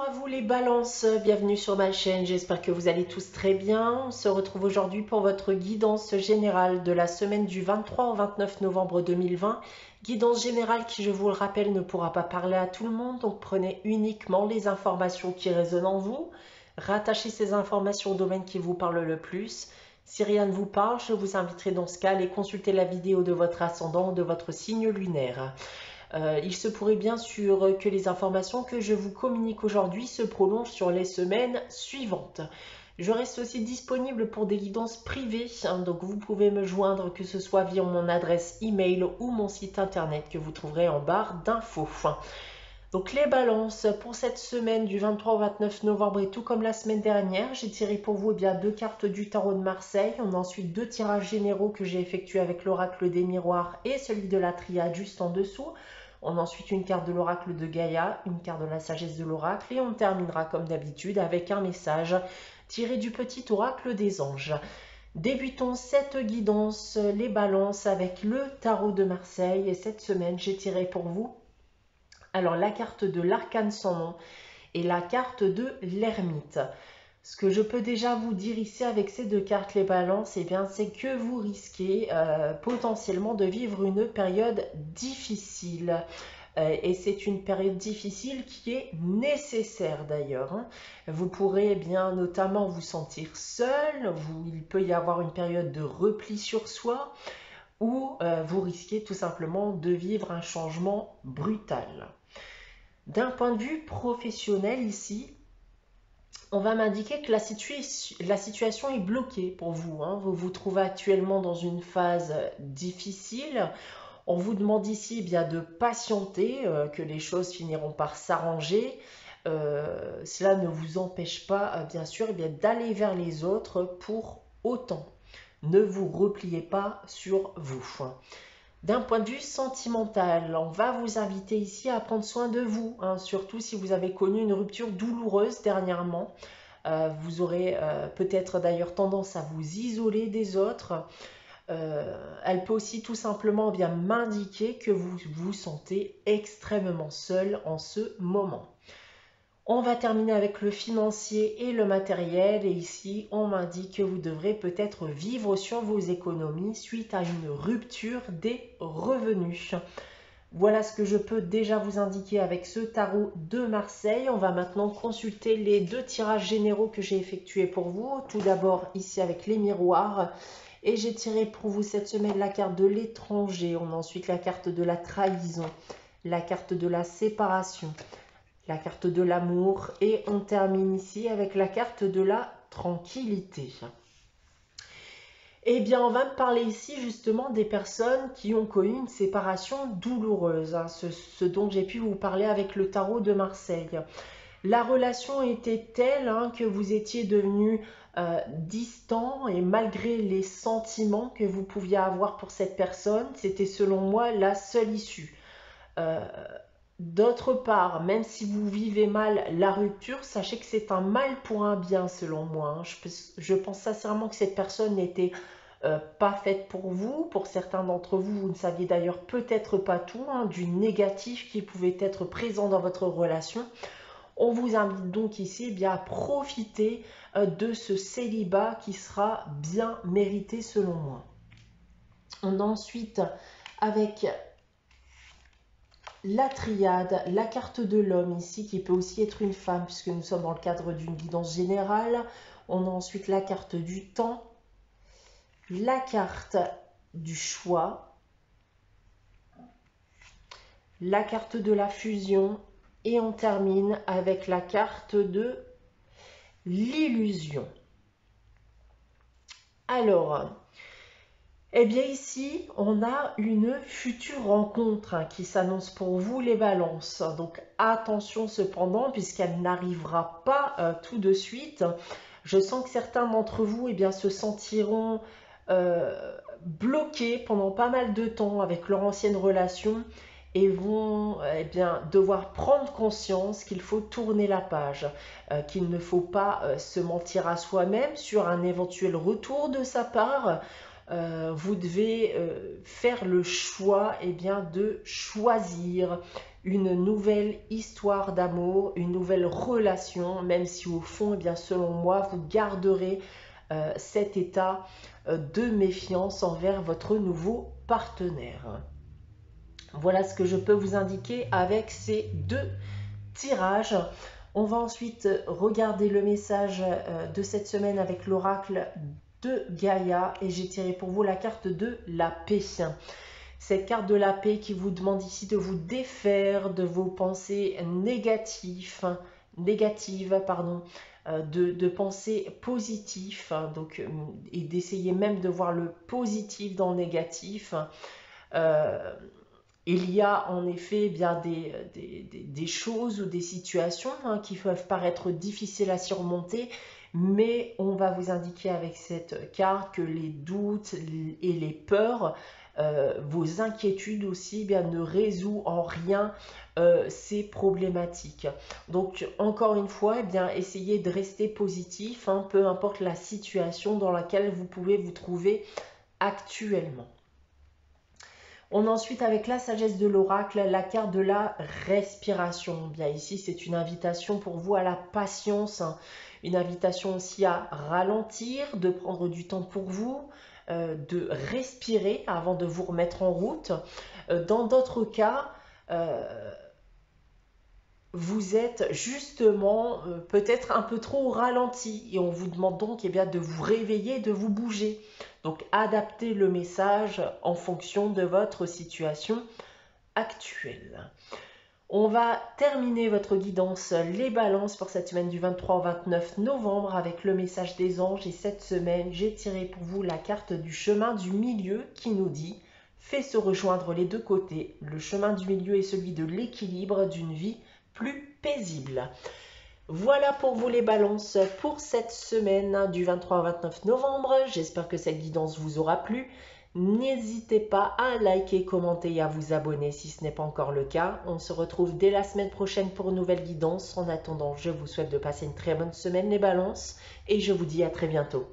à vous les balances, bienvenue sur ma chaîne, j'espère que vous allez tous très bien. On se retrouve aujourd'hui pour votre guidance générale de la semaine du 23 au 29 novembre 2020. Guidance générale qui, je vous le rappelle, ne pourra pas parler à tout le monde, donc prenez uniquement les informations qui résonnent en vous. Rattachez ces informations au domaine qui vous parle le plus. Si rien ne vous parle, je vous inviterai dans ce cas à aller consulter la vidéo de votre ascendant ou de votre signe lunaire. Il se pourrait bien sûr que les informations que je vous communique aujourd'hui se prolongent sur les semaines suivantes. Je reste aussi disponible pour des guidances privées, donc vous pouvez me joindre que ce soit via mon adresse email ou mon site internet que vous trouverez en barre d'infos. Donc les balances pour cette semaine du 23 au 29 novembre et tout comme la semaine dernière, j'ai tiré pour vous bien deux cartes du tarot de Marseille. On a ensuite deux tirages généraux que j'ai effectués avec l'oracle des miroirs et celui de la triade juste en dessous. On a ensuite une carte de l'oracle de Gaïa, une carte de la sagesse de l'oracle et on terminera comme d'habitude avec un message tiré du petit oracle des anges. Débutons cette guidance, les balances, avec le tarot de Marseille et cette semaine j'ai tiré pour vous alors la carte de l'arcane sans nom et la carte de l'ermite. Ce que je peux déjà vous dire ici avec ces deux cartes, les balances, eh bien, c'est que vous risquez potentiellement de vivre une période difficile. Et c'est une période difficile qui est nécessaire d'ailleurs. Vous pourrez bien notamment vous sentir seul, il peut y avoir une période de repli sur soi, ou vous risquez tout simplement de vivre un changement brutal. D'un point de vue professionnel ici, on va m'indiquer que la situation est bloquée pour vous. Vous vous trouvez actuellement dans une phase difficile. On vous demande ici bien de patienter, que les choses finiront par s'arranger. Cela ne vous empêche pas, bien sûr, d'aller vers les autres pour autant. Ne vous repliez pas sur vous. D'un point de vue sentimental, on va vous inviter ici à prendre soin de vous, surtout si vous avez connu une rupture douloureuse dernièrement. Vous aurez peut-être d'ailleurs tendance à vous isoler des autres. Elle peut aussi tout simplement bien m'indiquer que vous vous sentez extrêmement seul en ce moment. On va terminer avec le financier et le matériel. Et ici, on m'indique que vous devrez peut-être vivre sur vos économies suite à une rupture des revenus. Voilà ce que je peux déjà vous indiquer avec ce tarot de Marseille. On va maintenant consulter les deux tirages généraux que j'ai effectués pour vous. Tout d'abord ici avec les miroirs. Et j'ai tiré pour vous cette semaine la carte de l'étranger. On a ensuite la carte de la trahison, la carte de la séparation, la carte de l'amour et on termine ici avec la carte de la tranquillité. Eh bien, on va me parler ici justement des personnes qui ont connu une séparation douloureuse, ce dont j'ai pu vous parler avec le tarot de Marseille. La relation était telle que vous étiez devenu distant et malgré les sentiments que vous pouviez avoir pour cette personne, c'était selon moi la seule issue. D'autre part, même si vous vivez mal la rupture, sachez que c'est un mal pour un bien selon moi. Je pense sincèrement que cette personne n'était pas faite pour vous. Pour certains d'entre vous, vous ne saviez d'ailleurs peut-être pas tout du négatif qui pouvait être présent dans votre relation. On vous invite donc ici à profiter de ce célibat qui sera bien mérité selon moi. On a ensuite avec la triade, la carte de l'homme ici, qui peut aussi être une femme, puisque nous sommes dans le cadre d'une guidance générale. On a ensuite la carte du temps, la carte du choix, la carte de la fusion, et on termine avec la carte de l'illusion. Alors, eh bien ici, on a une future rencontre qui s'annonce pour vous les balances. Donc attention cependant, puisqu'elle n'arrivera pas tout de suite. Je sens que certains d'entre vous se sentiront bloqués pendant pas mal de temps avec leur ancienne relation et vont devoir prendre conscience qu'il faut tourner la page, qu'il ne faut pas se mentir à soi-même sur un éventuel retour de sa part. vous devez faire le choix de choisir une nouvelle histoire d'amour, une nouvelle relation, même si au fond, selon moi, vous garderez cet état de méfiance envers votre nouveau partenaire. Voilà ce que je peux vous indiquer avec ces deux tirages. On va ensuite regarder le message de cette semaine avec l'oracle de Gaïa et j'ai tiré pour vous la carte de la paix. Cette carte de la paix qui vous demande ici de vous défaire de vos pensées négatives, de pensées positives, et d'essayer même de voir le positif dans le négatif. Il y a en effet des choses ou des situations qui peuvent paraître difficiles à surmonter, mais on va vous indiquer avec cette carte que les doutes et les peurs, vos inquiétudes aussi, ne résout en rien ces problématiques. Donc encore une fois, essayez de rester positif, peu importe la situation dans laquelle vous pouvez vous trouver actuellement. On a ensuite avec la sagesse de l'oracle, la carte de la respiration. Ici, c'est une invitation pour vous à la patience, une invitation aussi à ralentir, de prendre du temps pour vous, de respirer avant de vous remettre en route. Dans d'autres cas, vous êtes justement peut-être un peu trop ralenti et on vous demande donc de vous réveiller, de vous bouger. Donc adaptez le message en fonction de votre situation actuelle. On va terminer votre guidance les balances pour cette semaine du 23 au 29 novembre avec le message des anges. Et cette semaine, j'ai tiré pour vous la carte du chemin du milieu qui nous dit « Fais se rejoindre les deux côtés. Le chemin du milieu est celui de l'équilibre d'une vie plus paisible. » Voilà pour vous les balances pour cette semaine du 23 au 29 novembre. J'espère que cette guidance vous aura plu. N'hésitez pas à liker, commenter et à vous abonner si ce n'est pas encore le cas. On se retrouve dès la semaine prochaine pour une nouvelle guidance. En attendant, je vous souhaite de passer une très bonne semaine les balances et je vous dis à très bientôt.